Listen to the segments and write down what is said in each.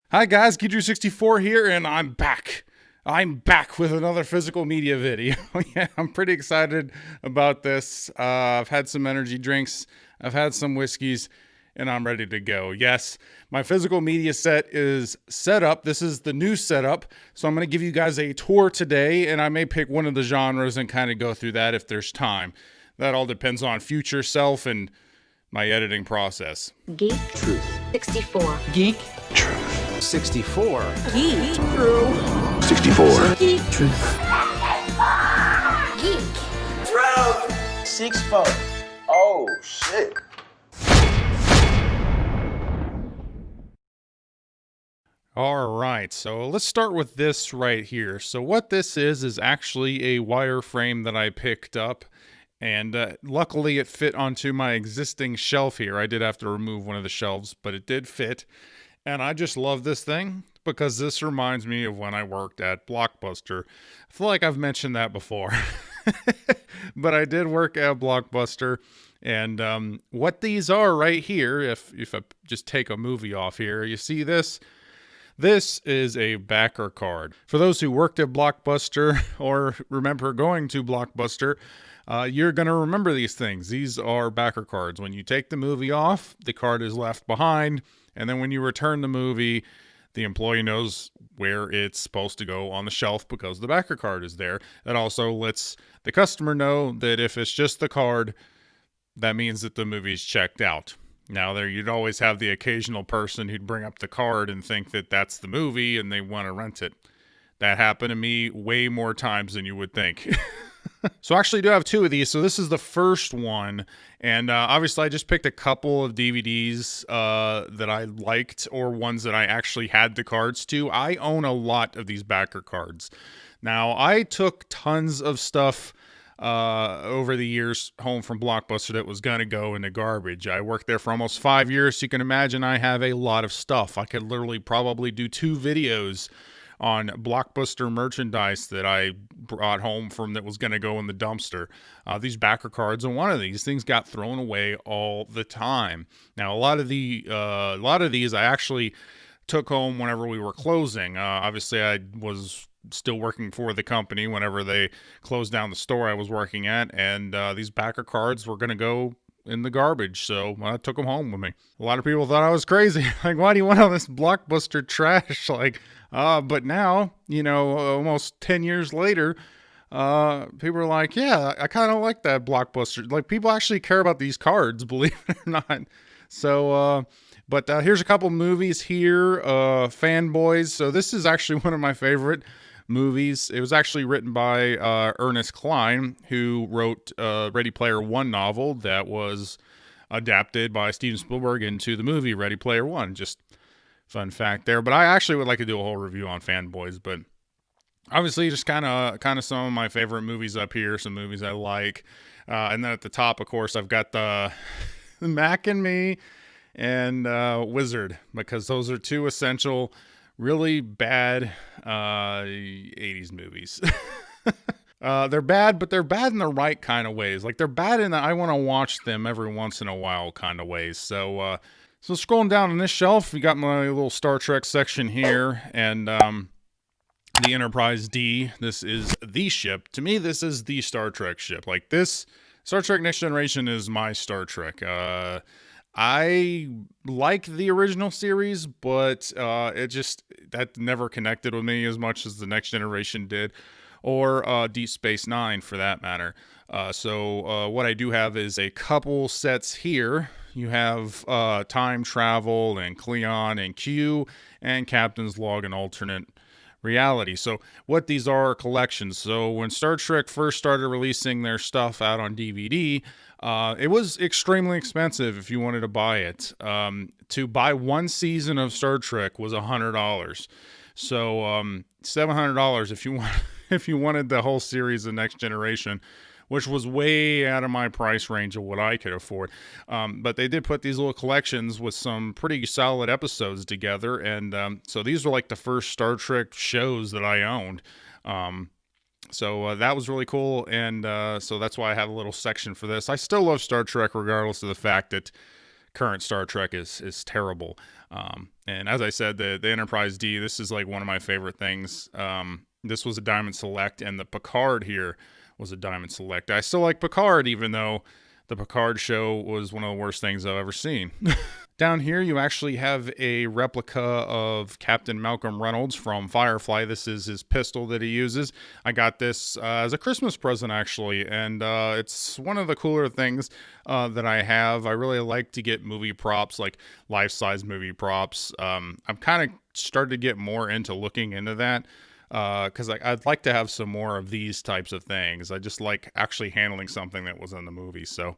Hi guys, Gidru64 here, and I'm back. I'm back with another physical media video. Yeah, I'm pretty excited about this. I've had some energy drinks, I've had some whiskeys, and I'm ready to go. Yes, my physical media set is set up. This is the new setup. So I'm going to give you guys a tour today, and I may pick one of the genres and kind of go through that if there's time. That all depends on future self and my editing process. Geek Truth 64. Geek Truth 64. Geek Truth 64. Geek Truth. Geek 64. Oh, shit. All right, so let's start with this right here. So what this is actually a wireframe that I picked up, and luckily it fit onto my existing shelf here. I did have to remove one of the shelves, but it did fit. And I just love this thing because this reminds me of when I worked at Blockbuster. I feel like I've mentioned that before, but I did work at Blockbuster. And what these are right here, if I just take a movie off here, you see this? This is a backer card. For those who worked at Blockbuster or remember going to Blockbuster, you're going to remember these things. These are backer cards. When you take the movie off, the card is left behind. And then when you return the movie, the employee knows where it's supposed to go on the shelf because the backer card is there. That also lets the customer know that if it's just the card, that means that the movie's checked out. Now, there you'd always have the occasional person who'd bring up the card and think that that's the movie and they want to rent it. That happened to me way more times than you would think. So I actually do have two of these. So this is the first one. And obviously I just picked a couple of DVDs that I liked or ones that I actually had the cards to. I own a lot of these backer cards. Now, I took tons of stuff over the years home from Blockbuster that was going to go in the garbage. I worked there for almost 5 years. So you can imagine I have a lot of stuff. I could literally probably do 2 videos on Blockbuster merchandise that I brought home from that was going to go in the dumpster. These backer cards and one of these things got thrown away all the time. Now, a lot of these I actually took home whenever we were closing. Obviously, I was still working for the company whenever they closed down the store I was working at, and these backer cards were going to go in the garbage, so I took them home with me. A lot of people thought I was crazy. Like, why do you want all this Blockbuster trash? But now, almost 10 years later, people are like, yeah, I kind of like that Blockbuster. Like, people actually care about these cards, believe it or not. So, but here's a couple movies here. Fanboys. So this is actually one of my favorite movies. It was actually written by Ernest Cline, who wrote Ready Player One novel that was adapted by Steven Spielberg into the movie Ready Player One. Just fun fact there. But I actually would like to do a whole review on Fanboys. But obviously, just kind of some of my favorite movies up here. Some movies I like, and then at the top, of course, I've got the Mac and Me and Wizard, because those are two essential, really bad 80s movies. They're bad, but they're bad in the right kind of ways. Like, they're bad in the I want to watch them every once in a while kind of ways. So scrolling down on this shelf, we got my little Star Trek section here, and the Enterprise D. This is the ship. To me, this is the Star Trek ship. Like, this Star Trek Next Generation is my Star Trek. I like the original series, but that never connected with me as much as the Next Generation did, or Deep Space Nine for that matter. So what I do have is a couple sets here. You have Time Travel and Cleon and Q and Captain's Log and Alternate Reality. So what these are collections. So when Star Trek first started releasing their stuff out on DVD, it was extremely expensive if you wanted to buy it. To buy one season of Star Trek was $100. So $700 if you want, if you wanted the whole series of Next Generation, which was way out of my price range of what I could afford. But they did put these little collections with some pretty solid episodes together. And so these were like the first Star Trek shows that I owned. So that was really cool. And so that's why I have a little section for this. I still love Star Trek, regardless of the fact that current Star Trek is terrible. And as I said, the Enterprise D, this is like one of my favorite things. This was a Diamond Select, and the Picard here was a Diamond Select. I still like Picard, even though the Picard show was one of the worst things I've ever seen. Down here, you actually have a replica of Captain Malcolm Reynolds from Firefly. This is his pistol that he uses. I got this as a Christmas present, actually, and it's one of the cooler things that I have. I really like to get movie props, like life-size movie props. I'm kind of started to get more into looking into that because I'd like to have some more of these types of things. I just like actually handling something that was in the movie, so...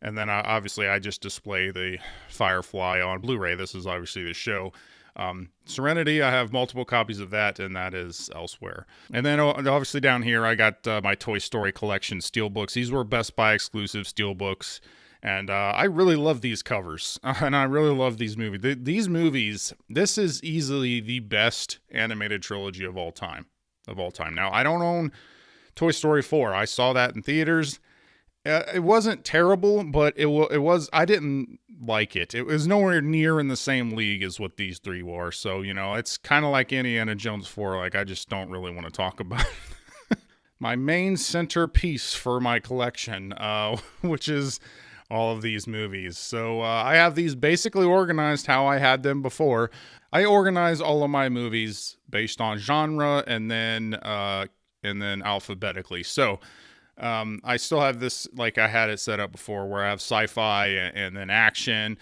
And then obviously I just display the Firefly on Blu-ray. This is obviously the show. Serenity, I have multiple copies of that, and that is elsewhere. And then obviously down here I got my Toy Story collection steelbooks. These were Best Buy exclusive steelbooks. And I really love these covers. And I really love these movies. These movies, this is easily the best animated trilogy of all time. Now, I don't own Toy Story 4. I saw that in theaters. It wasn't terrible, but it was. I didn't like it. It was nowhere near in the same league as what these three were. So, you know, it's kind of like Indiana Jones 4. Like, I just don't really want to talk about it. My main centerpiece for my collection, which is all of these movies. So I have these basically organized how I had them before. I organize all of my movies based on genre and then alphabetically. So. I still have this, like I had it set up before, where I have sci-fi and then action,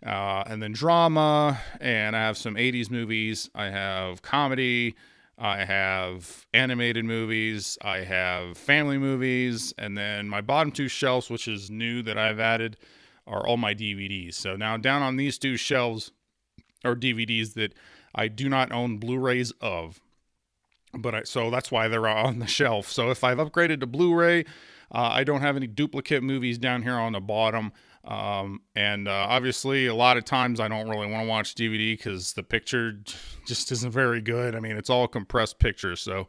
and then drama, and I have some 80s movies, I have comedy, I have animated movies, I have family movies, and then my bottom two shelves, which is new that I've added, are all my DVDs. So now down on these two shelves are DVDs that I do not own Blu-rays of. So that's why they're on the shelf. So if I've upgraded to Blu-ray, I don't have any duplicate movies down here on the bottom. And obviously, a lot of times I don't really want to watch DVD because the picture just isn't very good. I mean, it's all compressed pictures. So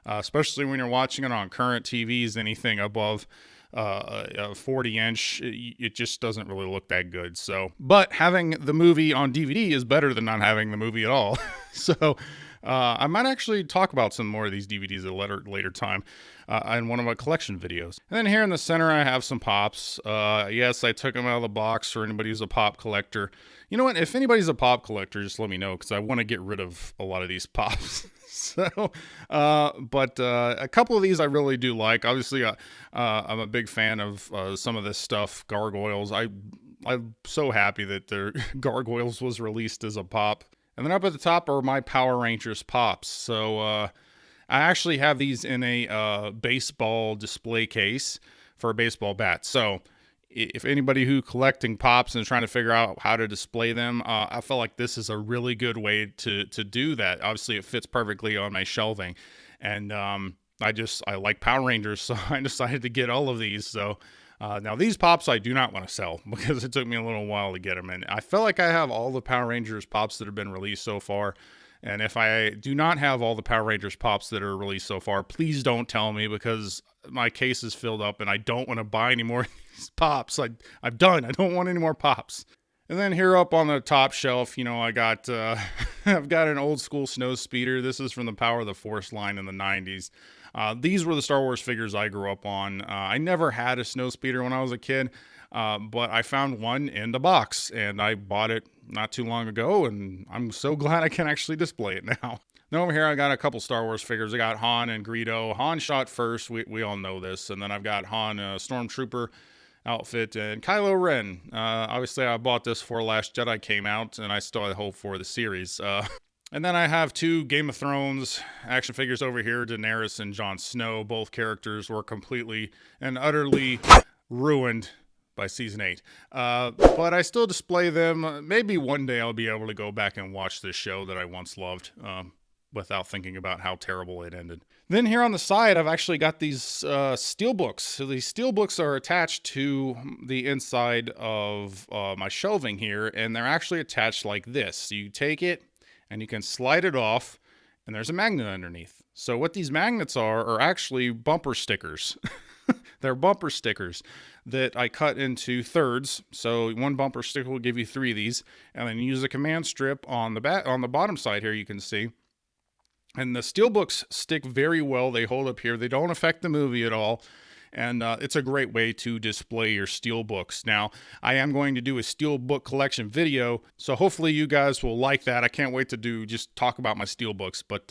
especially when you're watching it on current TVs, anything above a 40-inch, it just doesn't really look that good. So, but having the movie on DVD is better than not having the movie at all. So... I might actually talk about some more of these DVDs at a later time in one of my collection videos. And then here in the center, I have some Pops. Yes, I took them out of the box for anybody who's a Pop collector. You know what? If anybody's a Pop collector, just let me know because I want to get rid of a lot of these Pops. So, but a couple of these I really do like. Obviously, I'm a big fan of some of this stuff. Gargoyles. I'm so happy that their Gargoyles was released as a Pop. And then up at the top are my Power Rangers Pops. So I actually have these in a baseball display case for a baseball bat. So if anybody who collecting Pops and is trying to figure out how to display them, I feel like this is a really good way to do that. Obviously, it fits perfectly on my shelving. And I like Power Rangers, so I decided to get all of these. So... now these Pops I do not want to sell because it took me a little while to get them. And I feel like I have all the Power Rangers Pops that have been released so far. And if I do not have all the Power Rangers Pops that are released so far, please don't tell me because my case is filled up and I don't want to buy any more of these Pops. I'm done. I don't want any more Pops. And then here up on the top shelf, you know, I got, I've got an old school snow speeder. This is from the Power of the Force line in the 90s. These were the Star Wars figures I grew up on. I never had a snow speeder when I was a kid, but I found one in the box and I bought it not too long ago and I'm so glad I can actually display it now. Now over here I got a couple Star Wars figures. I got Han and Greedo. Han shot first, we all know this, and then I've got Han Stormtrooper outfit and Kylo Ren. Obviously I bought this before Last Jedi came out and I still had hope for the series. And then I have two Game of Thrones action figures over here, Daenerys and Jon Snow. Both characters were completely and utterly ruined by season 8. But I still display them. Maybe one day I'll be able to go back and watch this show that I once loved without thinking about how terrible it ended. Then here on the side, I've actually got these steelbooks. So these steelbooks are attached to the inside of my shelving here, and they're actually attached like this. So you take it, and you can slide it off, and there's a magnet underneath. So what these magnets are actually bumper stickers. They're bumper stickers that I cut into thirds. So one bumper sticker will give you 3 of these, and then use a command strip on the bottom side here. You can see. And the steelbooks stick very well. They hold up here. They don't affect the movie at all. And it's a great way to display your steelbooks. Now, I am going to do a steelbook collection video, so hopefully you guys will like that. I can't wait to just talk about my steelbooks, but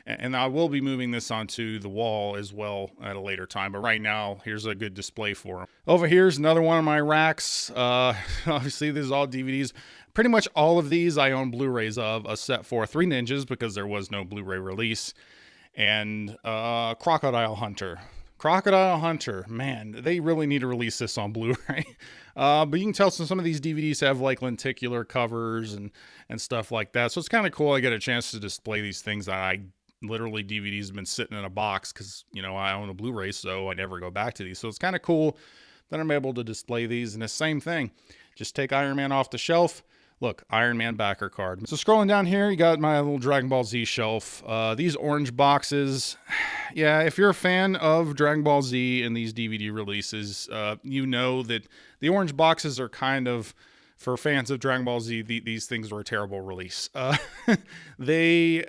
and I will be moving this onto the wall as well at a later time. But right now, here's a good display for them. Over here's another one of my racks. Obviously, this is all DVDs. Pretty much all of these I own Blu-rays of, except for 3 Ninjas because there was no Blu-ray release, and Crocodile Hunter. Crocodile Hunter, man, they really need to release this on Blu-ray. But you can tell some of these DVDs have like lenticular covers and stuff like that. So it's kind of cool. I get a chance to display these things that I literally DVDs have been sitting in a box because, you know, I own a Blu-ray, so I never go back to these. So it's kind of cool that I'm able to display these. And the same thing, just take Iron Man off the shelf. Look, Iron Man backer card. So scrolling down here, you got my little Dragon Ball Z shelf. These orange boxes, yeah, if you're a fan of Dragon Ball Z and these DVD releases, you know that the orange boxes are kind of, for fans of Dragon Ball Z, these things were a terrible release. They,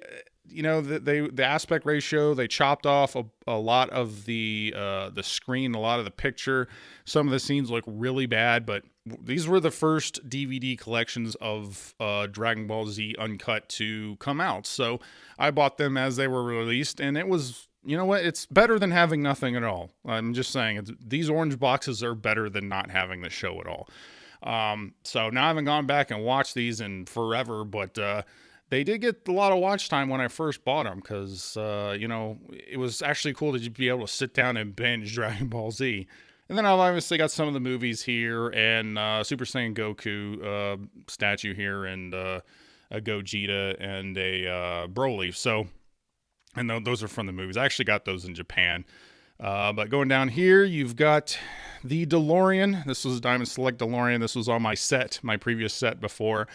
you know, the aspect ratio, they chopped off a lot of the screen, a lot of the picture. Some of the scenes look really bad, but these were the first DVD collections of Dragon Ball Z Uncut to come out. So I bought them as they were released, and it was, you know what, it's better than having nothing at all. I'm just saying, these orange boxes are better than not having the show at all. So now I haven't gone back and watched these in forever, but they did get a lot of watch time when I first bought them because, you know, it was actually cool to just be able to sit down and binge Dragon Ball Z. And then I've obviously got some of the movies here and Super Saiyan Goku statue here and a Gogeta and a Broly. So, and those are from the movies. I actually got those in Japan. But going down here, you've got the DeLorean. This was a Diamond Select DeLorean. This was on my set, my previous set before.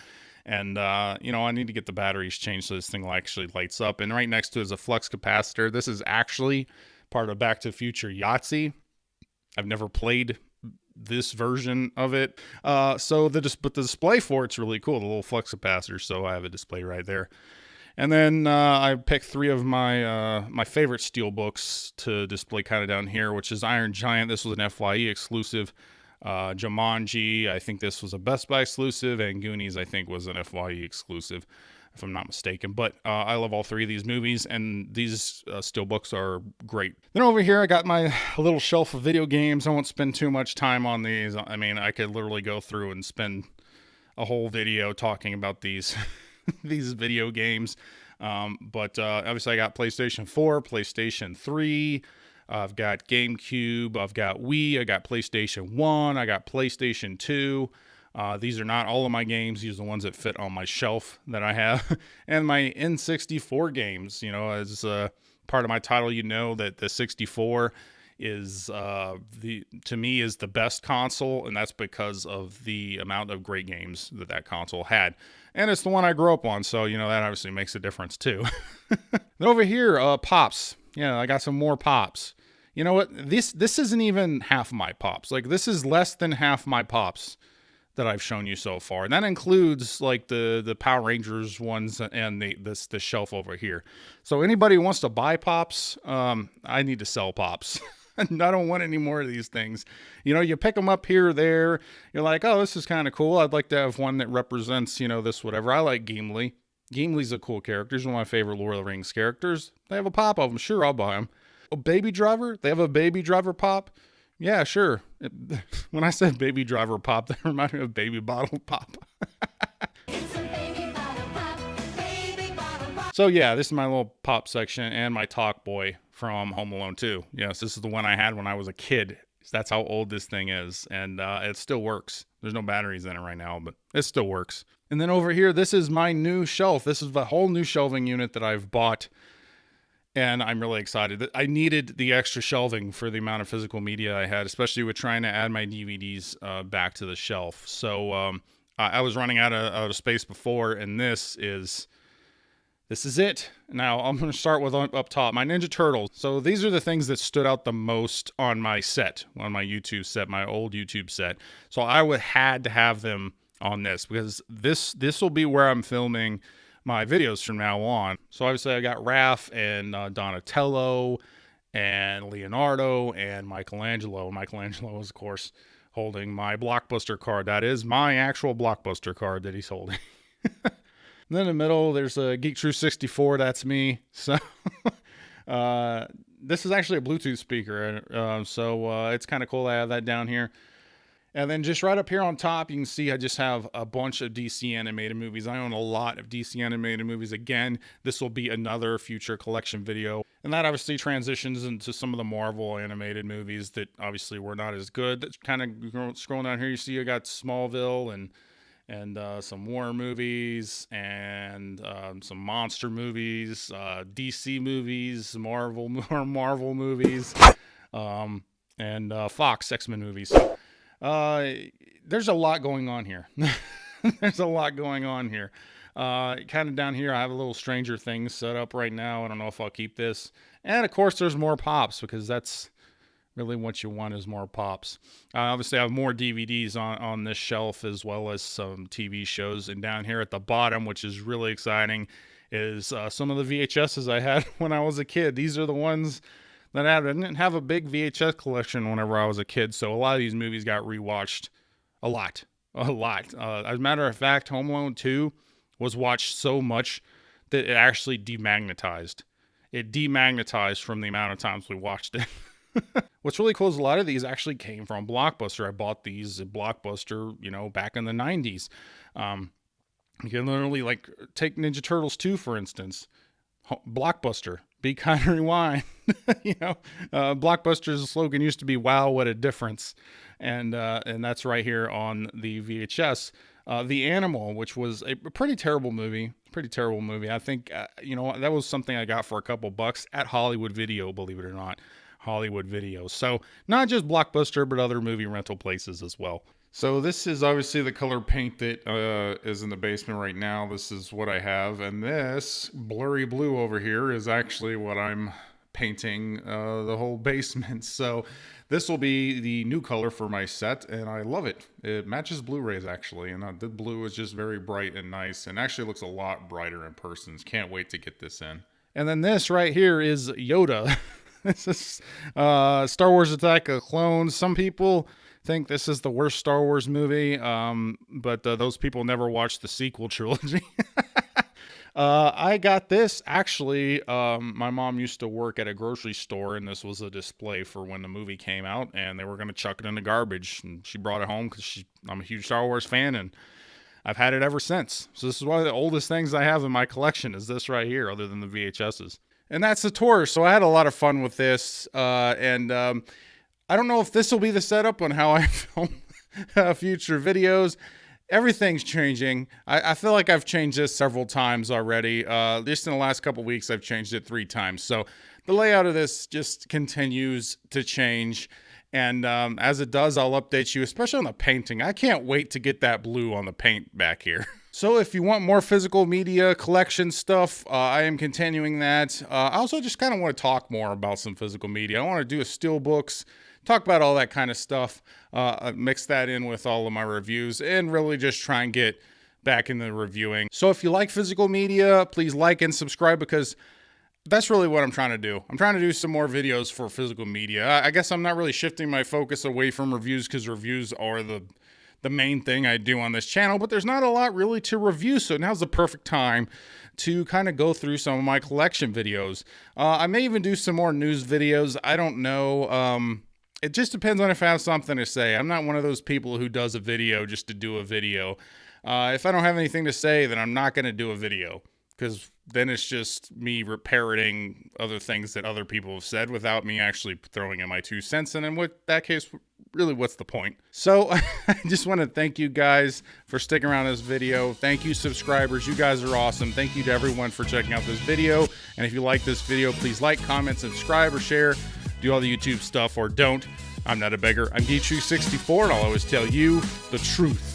And, you know, I need to get the batteries changed so this thing actually lights up. And right next to it is a flux capacitor. This is actually part of Back to the Future Yahtzee. I've never played this version of it. But the display for it's really cool, the little flux capacitor. So I have a display right there. And then I picked 3 of my favorite steelbooks to display kind of down here, which is Iron Giant. This was an FYE exclusive. Jumanji, I think this was a Best Buy exclusive, and Goonies, I think, was an FYE exclusive, if I'm not mistaken. But I love all 3 of these movies, and these steelbooks are great. Then over here, I got my little shelf of video games. I won't spend too much time on these. I mean, I could literally go through and spend a whole video talking about these these video games. But obviously, I got PlayStation 4, PlayStation 3. I've got GameCube, I've got Wii, I got PlayStation 1, I got PlayStation 2. These are not all of my games. These are the ones that fit on my shelf that I have. And my N64 games, you know, as part of my title, you know that the 64 is, to me, is the best console, and that's because of the amount of great games that console had. And it's the one I grew up on, so, you know, that obviously makes a difference, too. Then over here, Pops. Yeah, I got some more Pops. You know what? This isn't even half my Pops. Like, this is less than half my Pops that I've shown you so far. And that includes, like, the Power Rangers ones and the shelf over here. So anybody who wants to buy Pops, I need to sell Pops. I don't want any more of these things. You know, you pick them up here or there. You're like, oh, this is kind of cool. I'd like to have one that represents, you know, this whatever. I like Gimli. Gimli's a cool character. He's one of my favorite Lord of the Rings characters. They have a pop of them. Sure, I'll buy them. A Baby Driver? They have a Baby Driver pop? Yeah, sure. When I said Baby Driver pop, that reminded me of Baby Bottle Pop. It's a baby bottle pop, baby bottle pop. So yeah, this is my little pop section and my Talk Boy from Home Alone 2. Yes, this is the one I had when I was a kid. That's how old this thing is, and it still works. There's no batteries in it right now, but it still works. And then over here, this is my new shelf. This is the whole new shelving unit that I've bought, and I'm really excited. I needed the extra shelving for the amount of physical media I had, especially with trying to add my DVDs back to the shelf. So I was running out of space before, and this is this is it. Now I'm going to start with up top, my Ninja Turtles. So these are the things that stood out the most on my set, on my YouTube set, my old YouTube set. So I had to have them on this because this will be where I'm filming my videos from now on. So obviously I got Raph and Donatello and Leonardo and Michelangelo. Michelangelo is, of course, holding my Blockbuster card. That is my actual Blockbuster card that he's holding. And then in the middle, there's a Geek True 64. That's me. So this is actually a Bluetooth speaker. So it's kind of cool. I have that down here. And then just right up here on top, you can see I just have a bunch of DC animated movies. I own a lot of DC animated movies. Again, this will be another future collection video. And that obviously transitions into some of the Marvel animated movies that obviously were not as good. That's kind of scrolling down here. You see I got Smallville and some war movies and some monster movies, DC movies, Marvel movies, and Fox X-Men movies. So, there's a lot going on here. There's a lot going on here. Kind of down here, I have a little Stranger Things set up right now. I don't know if I'll keep this. And of course, there's more pops because that's really what you want is more pops. Obviously, I have more DVDs on this shelf as well as some TV shows. And down here at the bottom, which is really exciting, is some of the VHSs I had when I was a kid. These are the ones that I didn't have a big VHS collection whenever I was a kid. So a lot of these movies got rewatched a lot. As a matter of fact, Home Alone 2 was watched so much that it actually demagnetized. It demagnetized from the amount of times we watched it. What's really cool is a lot of these actually came from Blockbuster. I bought these at Blockbuster, back in the 90s. You can literally take Ninja Turtles 2, for instance. Blockbuster, Be Kind and Rewind. Blockbuster's slogan used to be "Wow, what a difference," and that's right here on the VHS. The Animal, which was a pretty terrible movie. I think that was something I got for a couple bucks at Hollywood Video, believe it or not. Hollywood Video. So not just Blockbuster, but other movie rental places as well. So this is obviously the color paint that is in the basement right now. This is what I have. And this blurry blue over here is actually what I'm painting the whole basement. So this will be the new color for my set, and I love it. It matches Blu-rays actually, and the blue is just very bright and nice, and actually looks a lot brighter in person. Can't wait to get this in. And then this right here is Yoda. This is Star Wars Attack of Clones. Some people think this is the worst Star Wars movie, but those people never watched the sequel trilogy. I got this actually. My mom used to work at a grocery store, and this was a display for when the movie came out, and they were going to chuck it in the garbage. And she brought it home because I'm a huge Star Wars fan, and I've had it ever since. So this is one of the oldest things I have in my collection is this right here, other than the VHSs. And that's the tour. So I had a lot of fun with this. And I don't know if this will be the setup on how I film future videos. Everything's changing. I feel like I've changed this several times already. Just in the last couple weeks, I've changed it 3 times. So the layout of this just continues to change. And as it does, I'll update you, especially on the painting. I can't wait to get that blue on the paint back here. So if you want more physical media collection stuff, I am continuing that. I also just kind of want to talk more about some physical media. I want to do a steelbooks, talk about all that kind of stuff, mix that in with all of my reviews, and really just try and get back into reviewing. So if you like physical media, please like and subscribe, because that's really what I'm trying to do. I'm trying to do some more videos for physical media. I guess I'm not really shifting my focus away from reviews, because reviews are the main thing I do on this channel, but there's not a lot really to review, so now's the perfect time to kind of go through some of my collection videos. I may even do some more news videos. I don't know. It just depends on if I have something to say. I'm not one of those people who does a video just to do a video. If I don't have anything to say, then I'm not going to do a video, because then it's just me parroting other things that other people have said without me actually throwing in my 2 cents. And in that case, really, what's the point? So I just want to thank you guys for sticking around this video. Thank you, subscribers. You guys are awesome. Thank you to everyone for checking out this video. And if you like this video, please like, comment, subscribe, or share. Do all the YouTube stuff, or don't. I'm not a beggar. I'm Geek True 64, and I'll always tell you the truth.